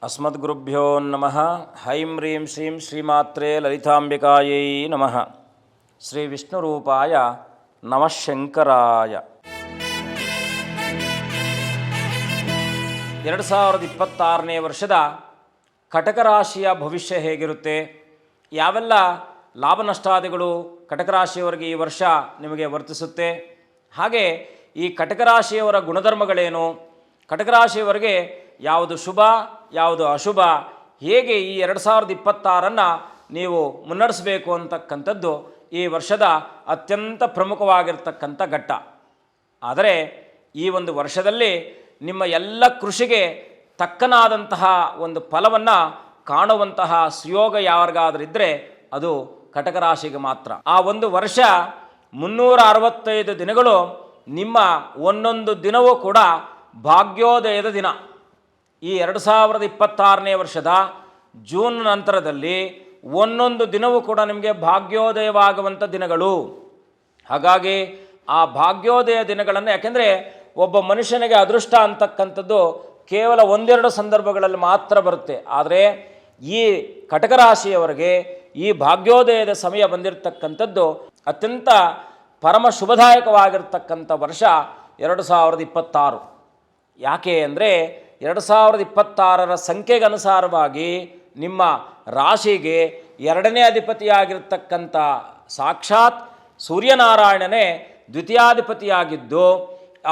ಅಸ್ಮದ್ಗುರುಭ್ಯೋ ನಮಃ. ಹೈಂ ಹ್ರೀಂ ಶ್ರೀಂ ಶ್ರೀಮಾತ್ರೇ ಲಲಿತಾಂಬಿಕಾಯೈ ನಮಃ. ಶ್ರೀ ವಿಷ್ಣುರೂಪಾಯ ನಮಃ ಶಂಕರಾಯ. 2026ನೇ ವರ್ಷದ ಕಟಕ ರಾಶಿಯ ಭವಿಷ್ಯ ಹೇಗಿರುತ್ತೆ, ಯಾವೆಲ್ಲ ಲಾಭ ನಷ್ಟಾದಿಗಳು ಕಟಕ ರಾಶಿಯವರಿಗೆ ಈ ವರ್ಷ ನಿಮಗೆ ವರ್ತಿಸುತ್ತೆ, ಹಾಗೆ ಈ ಕಟಕ ರಾಶಿಯವರ ಗುಣಧರ್ಮಗಳೇನು, ಕಟಕ ರಾಶಿಯವರಿಗೆ ಯಾವುದು ಶುಭ ಯಾವುದು ಅಶುಭ, ಹೇಗೆ ಈ 2026 ನೀವು ಮುನ್ನಡೆಸಬೇಕು ಅಂತಕ್ಕಂಥದ್ದು ಈ ವರ್ಷದ ಅತ್ಯಂತ ಪ್ರಮುಖವಾಗಿರ್ತಕ್ಕಂಥ ಘಟ್ಟ. ಆದರೆ ಈ ಒಂದು ವರ್ಷದಲ್ಲಿ ನಿಮ್ಮ ಎಲ್ಲ ಕೃಷಿಗೆ ತಕ್ಕನಾದಂತಹ ಒಂದು ಫಲವನ್ನು ಕಾಣುವಂತಹ ಸುಯೋಗ ಯಾರಿಗಾದ್ರಿದ್ದರೆ ಅದು ಕಟಕ ರಾಶಿಗೆ ಮಾತ್ರ. ಆ ಒಂದು ವರ್ಷ 365 ದಿನಗಳು ನಿಮ್ಮ ಒಂದೊಂದು ದಿನವೂ ಕೂಡ ಭಾಗ್ಯೋದಯದ ದಿನ. ಈ 2026ನೇ ವರ್ಷದ ಜೂನ್ ನಂತರದಲ್ಲಿ ಒಂದೊಂದು ದಿನವೂ ಕೂಡ ನಿಮಗೆ ಭಾಗ್ಯೋದಯವಾಗುವಂಥ ದಿನಗಳು. ಹಾಗಾಗಿ ಆ ಭಾಗ್ಯೋದಯ ದಿನಗಳನ್ನು, ಯಾಕೆಂದರೆ ಒಬ್ಬ ಮನುಷ್ಯನಿಗೆ ಅದೃಷ್ಟ ಅಂತಕ್ಕಂಥದ್ದು ಕೇವಲ ಒಂದೆರಡು ಸಂದರ್ಭಗಳಲ್ಲಿ ಮಾತ್ರ ಬರುತ್ತೆ. ಆದರೆ ಈ ಕಟಕ ರಾಶಿಯವರಿಗೆ ಈ ಭಾಗ್ಯೋದಯದ ಸಮಯ ಬಂದಿರತಕ್ಕಂಥದ್ದು ಅತ್ಯಂತ ಪರಮ ಶುಭದಾಯಕವಾಗಿರ್ತಕ್ಕಂಥ ವರ್ಷ 2026. ಯಾಕೆ ಅಂದರೆ 2026ರ ಸಂಖ್ಯೆಗನುಸಾರವಾಗಿ ನಿಮ್ಮ ರಾಶಿಗೆ 2ನೇ ಅಧಿಪತಿಯಾಗಿರ್ತಕ್ಕಂಥ ಸಾಕ್ಷಾತ್ ಸೂರ್ಯನಾರಾಯಣನೇ ದ್ವಿತೀಯಾಧಿಪತಿಯಾಗಿದ್ದು,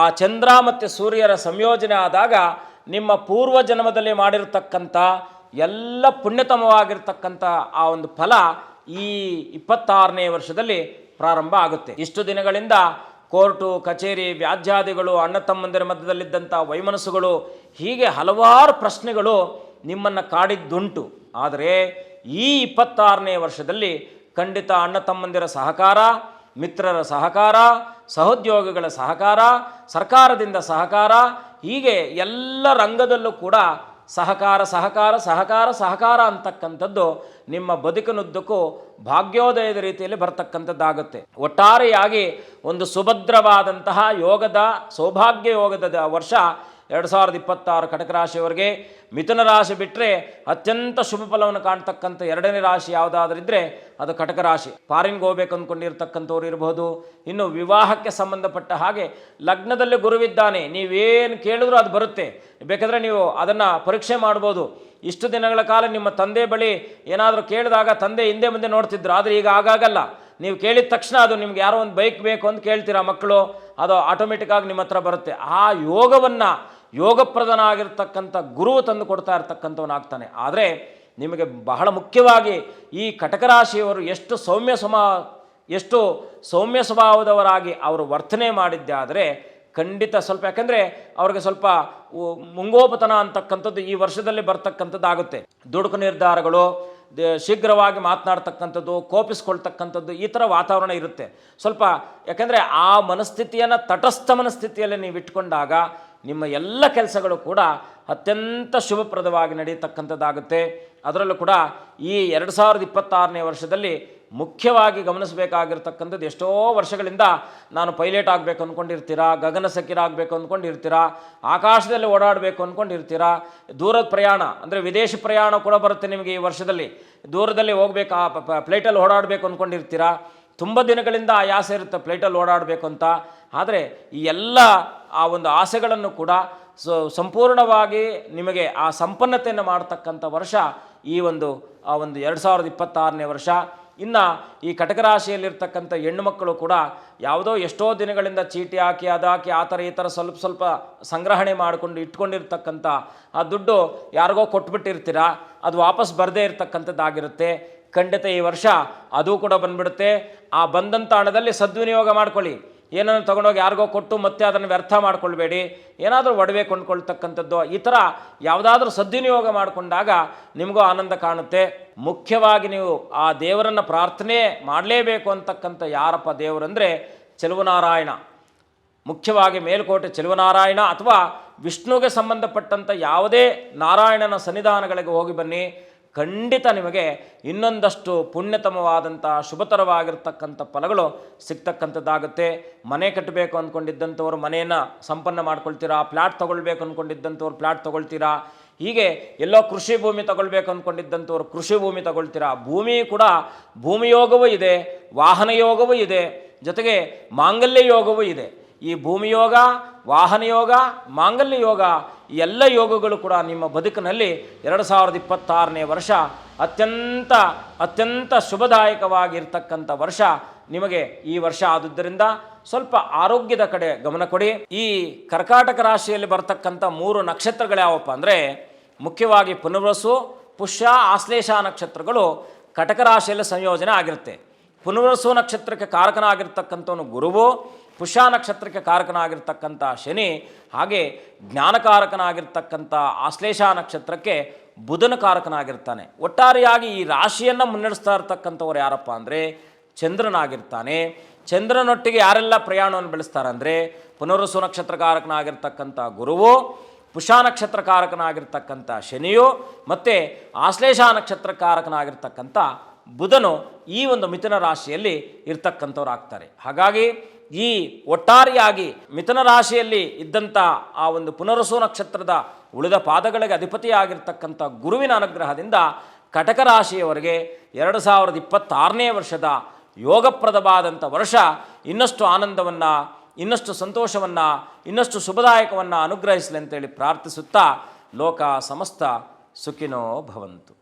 ಆ ಚಂದ್ರ ಮತ್ತು ಸೂರ್ಯರ ಸಂಯೋಜನೆ ಆದಾಗ ನಿಮ್ಮ ಪೂರ್ವ ಜನ್ಮದಲ್ಲಿ ಮಾಡಿರ್ತಕ್ಕಂಥ ಎಲ್ಲ ಪುಣ್ಯತಮವಾಗಿರ್ತಕ್ಕಂಥ ಆ ಒಂದು ಫಲ ಈ 26ನೇ ವರ್ಷದಲ್ಲಿ ಪ್ರಾರಂಭ ಆಗುತ್ತೆ. ಇಷ್ಟು ದಿನಗಳಿಂದ ಕೋರ್ಟು ಕಚೇರಿ ವ್ಯಾಜ್ಯಾದಿಗಳು, ಅಣ್ಣ ತಮ್ಮಂದಿರ ಮಧ್ಯದಲ್ಲಿದ್ದಂಥ ವೈಮನಸ್ಸುಗಳು, ಹೀಗೆ ಹಲವಾರು ಪ್ರಶ್ನೆಗಳು ನಿಮ್ಮನ್ನು ಕಾಡಿದ್ದುಂಟು. ಆದರೆ ಈ 26ನೇ ವರ್ಷದಲ್ಲಿ ಖಂಡಿತ ಅಣ್ಣ ತಮ್ಮಂದಿರ ಸಹಕಾರ, ಮಿತ್ರರ ಸಹಕಾರ, ಸಹೋದ್ಯೋಗಿಗಳ ಸಹಕಾರ, ಸರ್ಕಾರದಿಂದ ಸಹಕಾರ, ಹೀಗೆ ಎಲ್ಲ ರಂಗದಲ್ಲೂ ಕೂಡ ಸಹಕಾರ ಸಹಕಾರ ಸಹಕಾರ ಸಹಕಾರ ಅಂತಕ್ಕಂಥದ್ದು ನಿಮ್ಮ ಬದುಕಿನುದ್ದಕ್ಕೂ ಭಾಗ್ಯೋದಯದ ರೀತಿಯಲ್ಲಿ ಬರ್ತಕ್ಕಂಥದ್ದಾಗುತ್ತೆ. ಒಟ್ಟಾರೆಯಾಗಿ ಒಂದು ಸುಭದ್ರವಾದಂತಹ ಯೋಗದ, ಸೌಭಾಗ್ಯ ಯೋಗದ ವರ್ಷ 2026 ಕಟಕ ರಾಶಿಯವರಿಗೆ. ಮಿಥುನ ರಾಶಿ ಬಿಟ್ಟರೆ ಅತ್ಯಂತ ಶುಭ ಫಲವನ್ನು ಕಾಣ್ತಕ್ಕಂಥ 2ನೇ ರಾಶಿ ಯಾವುದಾದ್ರಿದ್ರೆ ಅದು ಕಟಕ ರಾಶಿ. ಫಾರಿನ್ಗೆ ಹೋಗ್ಬೇಕು ಅಂದ್ಕೊಂಡಿರ್ತಕ್ಕಂಥವ್ರು ಇರಬಹುದು, ಇನ್ನು ವಿವಾಹಕ್ಕೆ ಸಂಬಂಧಪಟ್ಟ ಹಾಗೆ ಲಗ್ನದಲ್ಲಿ ಗುರುವಿದ್ದಾನೆ, ನೀವೇನು ಕೇಳಿದ್ರೂ ಅದು ಬರುತ್ತೆ, ಬೇಕಾದರೆ ನೀವು ಅದನ್ನು ಪರೀಕ್ಷೆ ಮಾಡ್ಬೋದು. ಇಷ್ಟು ದಿನಗಳ ಕಾಲ ನಿಮ್ಮ ತಂದೆ ಬಳಿ ಏನಾದರೂ ಕೇಳಿದಾಗ ತಂದೆ ಹಿಂದೆ ಮುಂದೆ ನೋಡ್ತಿದ್ರು, ಆದರೆ ಈಗ ಆಗಾಗಲ್ಲ. ನೀವು ಕೇಳಿದ ತಕ್ಷಣ ಅದು ನಿಮ್ಗೆ ಯಾರೋ ಒಂದು ಬೈಕ್ ಬೇಕು ಅಂತ ಕೇಳ್ತೀರಾ ಮಕ್ಕಳು, ಅದು ಆಟೋಮೆಟಿಕ್ಕಾಗಿ ನಿಮ್ಮ ಹತ್ರ ಬರುತ್ತೆ. ಆ ಯೋಗವನ್ನು ಯೋಗಪ್ರಧಾನ ಆಗಿರ್ತಕ್ಕಂಥ ಗುರು ತಂದು ಕೊಡ್ತಾ ಇರ್ತಕ್ಕಂಥವನಾಗ್ತಾನೆ. ಆದರೆ ನಿಮಗೆ ಬಹಳ ಮುಖ್ಯವಾಗಿ ಈ ಕಟಕ ರಾಶಿಯವರು ಎಷ್ಟು ಸೌಮ್ಯ ಸ್ವಭಾವದವರಾಗಿ ಅವರು ವರ್ತನೆ ಮಾಡಿದ್ದೆ ಆದರೆ ಖಂಡಿತ ಸ್ವಲ್ಪ, ಯಾಕೆಂದರೆ ಅವ್ರಿಗೆ ಸ್ವಲ್ಪ ಮುಂಗೋಪತನ ಅಂತಕ್ಕಂಥದ್ದು ಈ ವರ್ಷದಲ್ಲಿ ಬರ್ತಕ್ಕಂಥದ್ದಾಗುತ್ತೆ. ದುಡುಕು ನಿರ್ಧಾರಗಳು, ಶೀಘ್ರವಾಗಿ ಮಾತನಾಡ್ತಕ್ಕಂಥದ್ದು, ಕೋಪಿಸ್ಕೊಳ್ತಕ್ಕಂಥದ್ದು, ಈ ಥರ ವಾತಾವರಣ ಇರುತ್ತೆ ಸ್ವಲ್ಪ. ಯಾಕೆಂದರೆ ಆ ಮನಸ್ಥಿತಿಯನ್ನು ತಟಸ್ಥ ಮನಸ್ಥಿತಿಯಲ್ಲಿ ನೀವು ಇಟ್ಕೊಂಡಾಗ ನಿಮ್ಮ ಎಲ್ಲ ಕೆಲಸಗಳು ಕೂಡ ಅತ್ಯಂತ ಶುಭಪ್ರದವಾಗಿ ನಡೆಯತಕ್ಕಂಥದ್ದಾಗುತ್ತೆ. ಅದರಲ್ಲೂ ಕೂಡ ಈ 2026ನೇ ವರ್ಷದಲ್ಲಿ ಮುಖ್ಯವಾಗಿ ಗಮನಿಸಬೇಕಾಗಿರ್ತಕ್ಕಂಥದ್ದು, ಎಷ್ಟೋ ವರ್ಷಗಳಿಂದ ನಾನು ಪೈಲಟ್ ಆಗಬೇಕು ಅಂದ್ಕೊಂಡಿರ್ತೀರಾ, ಗಗನಸಖಿರಾಗಬೇಕು ಅಂದ್ಕೊಂಡಿರ್ತೀರಾ, ಆಕಾಶದಲ್ಲಿ ಓಡಾಡಬೇಕು ಅಂದ್ಕೊಂಡಿರ್ತೀರಾ, ದೂರದ ಪ್ರಯಾಣ ಅಂದರೆ ವಿದೇಶಿ ಪ್ರಯಾಣ ಕೂಡ ಬರುತ್ತೆ ನಿಮಗೆ ಈ ವರ್ಷದಲ್ಲಿ. ದೂರದಲ್ಲಿ ಹೋಗ್ಬೇಕು, ಫ್ಲೈಟಲ್ಲಿ ಓಡಾಡಬೇಕು ಅಂದ್ಕೊಂಡಿರ್ತೀರಾ, ತುಂಬ ದಿನಗಳಿಂದ ಆ ಆಸೆ ಇರುತ್ತೆ ಫ್ಲೈಟಲ್ಲಿ ಓಡಾಡಬೇಕು ಅಂತ. ಆದರೆ ಈ ಎಲ್ಲ ಆ ಒಂದು ಆಸೆಗಳನ್ನು ಕೂಡ ಸಂಪೂರ್ಣವಾಗಿ ನಿಮಗೆ ಆ ಸಂಪನ್ನತೆಯನ್ನು ಮಾಡ್ತಕ್ಕಂಥ ವರ್ಷ ಈ ಒಂದು 2026ನೇ ವರ್ಷ. ಇನ್ನು ಈ ಕಟಕ ರಾಶಿಯಲ್ಲಿರ್ತಕ್ಕಂಥ ಹೆಣ್ಣುಮಕ್ಕಳು ಕೂಡ ಯಾವುದೋ ಎಷ್ಟೋ ದಿನಗಳಿಂದ ಚೀಟಿ ಹಾಕಿ ಅದಾಕಿ ಆ ಥರ ಈ ಥರ ಸ್ವಲ್ಪ ಸಂಗ್ರಹಣೆ ಮಾಡಿಕೊಂಡು ಇಟ್ಕೊಂಡಿರ್ತಕ್ಕಂಥ ಆ ದುಡ್ಡು ಯಾರಿಗೋ ಕೊಟ್ಬಿಟ್ಟಿರ್ತೀರ, ಅದು ವಾಪಸ್ ಬರದೇ ಇರತಕ್ಕಂಥದ್ದಾಗಿರುತ್ತೆ. ಖಂಡಿತ ಈ ವರ್ಷ ಅದು ಕೂಡ ಬಂದುಬಿಡುತ್ತೆ. ಆ ಬಂದಂಥ ಹಣದಲ್ಲಿ ಸದ್ವಿನಿಯೋಗ ಮಾಡ್ಕೊಳ್ಳಿ. ಏನನ್ನು ತೊಗೊಂಡೋಗಿ ಯಾರಿಗೋ ಕೊಟ್ಟು ಮತ್ತೆ ಅದನ್ನು ವ್ಯರ್ಥ ಮಾಡ್ಕೊಳ್ಬೇಡಿ. ಏನಾದರೂ ಒಡವೆ ಕೊಂಡ್ಕೊಳ್ತಕ್ಕಂಥದ್ದು, ಈ ಥರ ಯಾವುದಾದ್ರೂ ಸದ್ವಿನಿಯೋಗ ಮಾಡಿಕೊಂಡಾಗ ನಿಮಗೂ ಆನಂದ ಕಾಣುತ್ತೆ. ಮುಖ್ಯವಾಗಿ ನೀವು ಆ ದೇವರನ್ನು ಪ್ರಾರ್ಥನೆ ಮಾಡಲೇಬೇಕು ಅಂತಕ್ಕಂಥ ಯಾರಪ್ಪ ದೇವರಂದರೆ ಚೆಲುವನಾರಾಯಣ. ಮುಖ್ಯವಾಗಿ ಮೇಲುಕೋಟೆ ಚೆಲುವನಾರಾಯಣ ಅಥವಾ ವಿಷ್ಣುವಿಗೆ ಸಂಬಂಧಪಟ್ಟಂಥ ಯಾವುದೇ ನಾರಾಯಣನ ಸನ್ನಿಧಾನಗಳಿಗೆ ಹೋಗಿ ಬನ್ನಿ. ಖಂಡಿತ ನಿಮಗೆ ಇನ್ನೊಂದಷ್ಟು ಪುಣ್ಯತಮವಾದಂಥ ಶುಭತರವಾಗಿರ್ತಕ್ಕಂಥ ಫಲಗಳು ಸಿಗ್ತಕ್ಕಂಥದ್ದಾಗುತ್ತೆ. ಮನೆ ಕಟ್ಟಬೇಕು ಅಂದ್ಕೊಂಡಿದ್ದಂಥವ್ರು ಮನೆಯನ್ನು ಸಂಪನ್ನ ಮಾಡ್ಕೊಳ್ತೀರಾ, ಫ್ಲ್ಯಾಟ್ ತೊಗೊಳ್ಬೇಕು ಅಂದ್ಕೊಂಡಿದ್ದಂಥವ್ರು ಫ್ಲ್ಯಾಟ್ ತೊಗೊಳ್ತೀರಾ. ಹೀಗೆ ಎಲ್ಲೋ ಕೃಷಿ ಭೂಮಿ ತಗೊಳ್ಬೇಕು ಅಂದ್ಕೊಂಡಿದ್ದಂಥವ್ರು ಕೃಷಿ ಭೂಮಿ ತಗೊಳ್ತೀರಾ. ಭೂಮಿ ಕೂಡ ಭೂಮಿ ಯೋಗವೂ ಇದೆ, ವಾಹನ ಯೋಗವೂ ಇದೆ, ಜೊತೆಗೆ ಮಾಂಗಲ್ಯ ಯೋಗವೂ ಇದೆ. ಈ ಭೂಮಿ ಯೋಗ, ವಾಹನ ಯೋಗ, ಮಾಂಗಲ್ಯ ಯೋಗ ಈ ಎಲ್ಲ ಯೋಗಗಳು ಕೂಡ ನಿಮ್ಮ ಬದುಕಿನಲ್ಲಿ 2026ನೇ ವರ್ಷ ಅತ್ಯಂತ ಶುಭದಾಯಕವಾಗಿರ್ತಕ್ಕಂಥ ವರ್ಷ ನಿಮಗೆ ಈ ವರ್ಷ ಆದುದರಿಂದ ಸ್ವಲ್ಪ ಆರೋಗ್ಯದ ಕಡೆ ಗಮನ ಕೊಡಿ. ಈ ಕರ್ಕಾಟಕ ರಾಶಿಯಲ್ಲಿ ಬರ್ತಕ್ಕಂಥ 3 ನಕ್ಷತ್ರಗಳ್ಯಾವಪ್ಪ ಅಂದರೆ ಮುಖ್ಯವಾಗಿ ಪುನರ್ವಸು, ಪುಷ್ಯ, ಆಶ್ಲೇಷ ನಕ್ಷತ್ರಗಳು ಕಟಕ ರಾಶಿಯಲ್ಲಿ ಸಂಯೋಜನೆ ಆಗಿರುತ್ತೆ. ಪುನರ್ವಸು ನಕ್ಷತ್ರಕ್ಕೆ ಕಾರಕನಾಗಿರ್ತಕ್ಕಂಥವನು ಗುರುವು, ಪುಷ್ಯ ನಕ್ಷತ್ರಕ್ಕೆ ಕಾರಕನಾಗಿರ್ತಕ್ಕಂಥ ಶನಿ, ಹಾಗೆ ಜ್ಞಾನಕಾರಕನಾಗಿರ್ತಕ್ಕಂಥ ಆಶ್ಲೇಷ ನಕ್ಷತ್ರಕ್ಕೆ ಬುಧನ ಕಾರಕನಾಗಿರ್ತಾನೆ. ಒಟ್ಟಾರೆಯಾಗಿ ಈ ರಾಶಿಯನ್ನು ಮುನ್ನಡೆಸ್ತಾ ಇರ್ತಕ್ಕಂಥವ್ರು ಯಾರಪ್ಪ ಅಂದರೆ ಚಂದ್ರನಾಗಿರ್ತಾನೆ. ಚಂದ್ರನೊಟ್ಟಿಗೆ ಯಾರೆಲ್ಲ ಪ್ರಯಾಣವನ್ನು ಬೆಳೆಸ್ತಾರೆ ಅಂದರೆ ಪುನರ್ವಸು ನಕ್ಷತ್ರಕಾರಕನಾಗಿರ್ತಕ್ಕಂಥ ಗುರುವು, ಪುಷ್ಯ ನಕ್ಷತ್ರಕಾರಕನಾಗಿರ್ತಕ್ಕಂಥ ಶನಿಯು ಮತ್ತು ಆಶ್ಲೇಷ ನಕ್ಷತ್ರಕಾರಕನಾಗಿರ್ತಕ್ಕಂಥ ಬುಧನು ಈ ಒಂದು ಮಿಥುನ ರಾಶಿಯಲ್ಲಿ ಇರ್ತಕ್ಕಂಥವ್ರು ಆಗ್ತಾರೆ. ಹಾಗಾಗಿ ಈ ಒಟ್ಟಾರೆಯಾಗಿ ಮಿಥುನ ರಾಶಿಯಲ್ಲಿ ಇದ್ದಂಥ ಆ ಒಂದು ಪುನರ್ವಸು ನಕ್ಷತ್ರದ ಉಳಿದ ಪಾದಗಳಿಗೆ ಅಧಿಪತಿಯಾಗಿರ್ತಕ್ಕಂಥ ಗುರುವಿನ ಅನುಗ್ರಹದಿಂದ ಕಟಕ ರಾಶಿಯವರೆಗೆ 2026ನೇ ವರ್ಷದ ಯೋಗಪ್ರದವಾದಂಥ ವರ್ಷ ಇನ್ನಷ್ಟು ಆನಂದವನ್ನು, ಇನ್ನಷ್ಟು ಸಂತೋಷವನ್ನು, ಇನ್ನಷ್ಟು ಶುಭದಾಯಕವನ್ನು ಅನುಗ್ರಹಿಸಲಿ ಅಂತೇಳಿ ಪ್ರಾರ್ಥಿಸುತ್ತಾ ಲೋಕ ಸಮಸ್ತ ಸುಖಿನೋ ಭವಂತು.